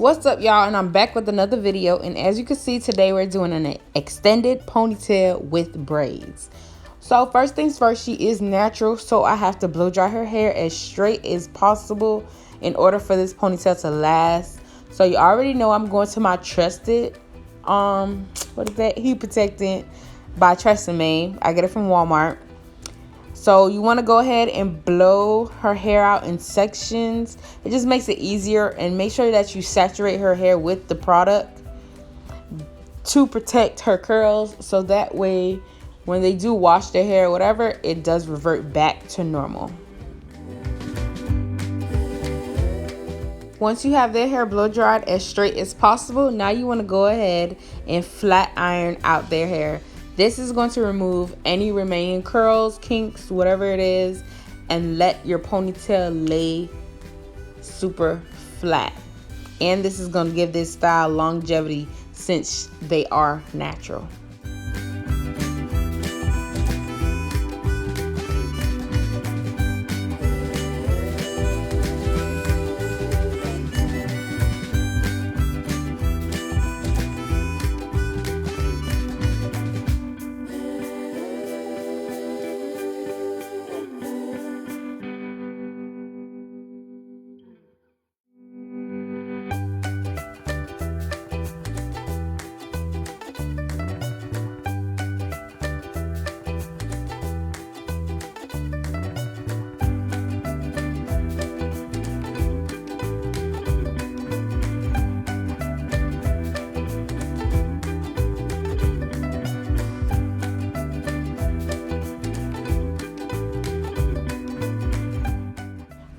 What's up, y'all? And I'm back with another video. And as you can see, today we're doing an extended ponytail with braids. So first things first, she is natural, so I have to blow dry her hair as straight as possible in order for this ponytail to last. So you already know I'm going to my trusted heat protectant by Tressemme. I get it from Walmart. So you want to go ahead and blow her hair out in sections. It just makes it easier, and make sure that you saturate her hair with the product to protect her curls, so that way when they do wash their hair or whatever, it does revert back to normal. Once you have their hair blow dried as straight as possible, now you want to go ahead and flat iron out their hair. This is going to remove any remaining curls, kinks, whatever it is, and let your ponytail lay super flat. And this is going to give this style longevity since they are natural.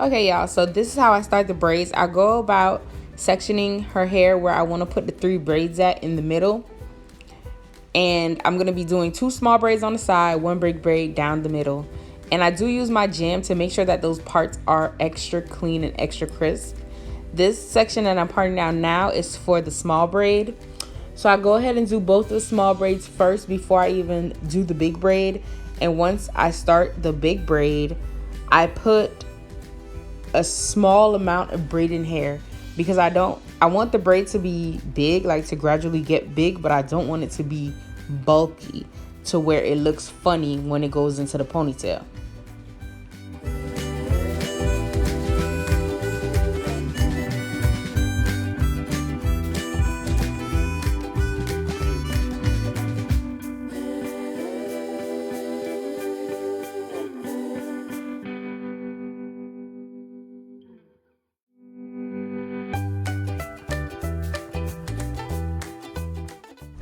Okay, y'all, so this is how I start the braids. I go about sectioning her hair where I want to put the 3 braids at in the middle. And I'm going to be doing 2 small braids on the side, 1 big braid down the middle. And I do use my jam to make sure that those parts are extra clean and extra crisp. This section that I'm parting out now is for the small braid. So I go ahead and do both the small braids first before I even do the big braid. And once I start the big braid, I put a small amount of braiding hair, because I want the braid to be big, like to gradually get big, but I don't want it to be bulky to where it looks funny when it goes into the ponytail.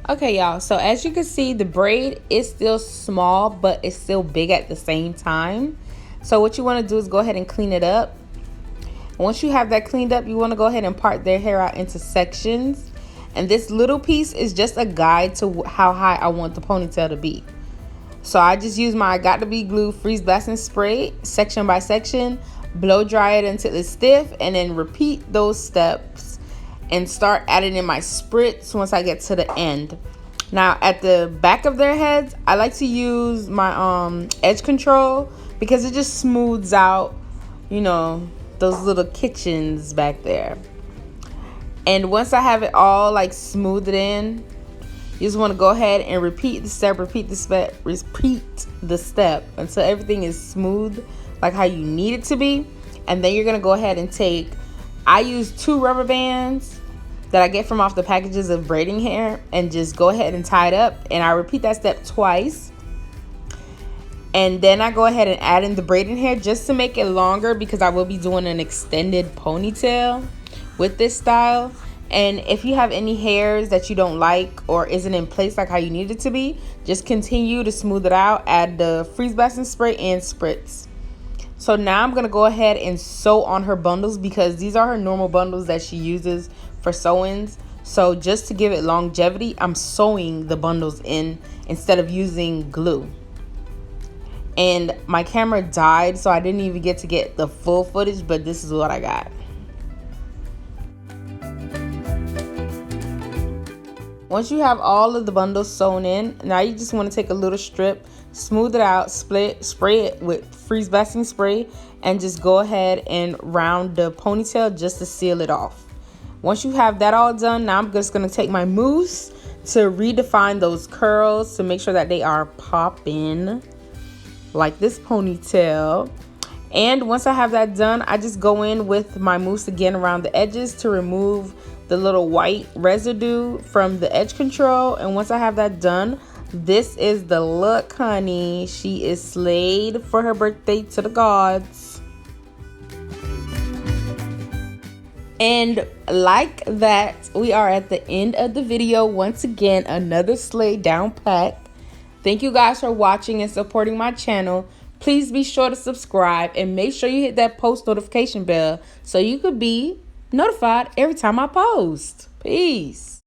Okay, y'all, so as you can see, the braid is still small, but it's still big at the same time. So what you want to do is go ahead and clean it up. Once you have that cleaned up, you want to go ahead and part their hair out into sections. And this little piece is just a guide to how high I want the ponytail to be. So I just use my Got To Be Glue freeze blasting spray section by section, blow dry it until it's stiff, and then repeat those steps and start adding in my spritz once I get to the end. Now at the back of their heads, I like to use my edge control, because it just smooths out, you know, those little kitchens back there. And once I have it all like smoothed in, you just want to go ahead and repeat the step until everything is smooth, like how you need it to be. And then you're gonna go ahead and I use 2 rubber bands that I get from off the packages of braiding hair, and just go ahead and tie it up. And I repeat that step twice. And then I go ahead and add in the braiding hair just to make it longer, because I will be doing an extended ponytail with this style. And if you have any hairs that you don't like or isn't in place like how you need it to be, just continue to smooth it out. Add the freeze blasting spray and spritz. So now I'm going to go ahead and sew on her bundles, because these are her normal bundles that she uses for sew-ins. So just to give it longevity, I'm sewing the bundles in instead of using glue. And my camera died, so I didn't even get to get the full footage, but this is what I got. Once you have all of the bundles sewn in, now you just want to take a little strip, smooth it out, spray it with freeze blasting spray, and just go ahead and round the ponytail just to seal it off. Once you have that all done, now I'm just going to take my mousse to redefine those curls to make sure that they are popping like this ponytail. And once I have that done, I just go in with my mousse again around the edges to remove the little white residue from the edge control. And once I have that done, this is the look, honey. She is slayed for her birthday to the gods. And like that, we are at the end of the video. Once again, another slay down pat. Thank you guys for watching and supporting my channel. Please be sure to subscribe and make sure you hit that post notification bell so you could be notified every time I post. Peace.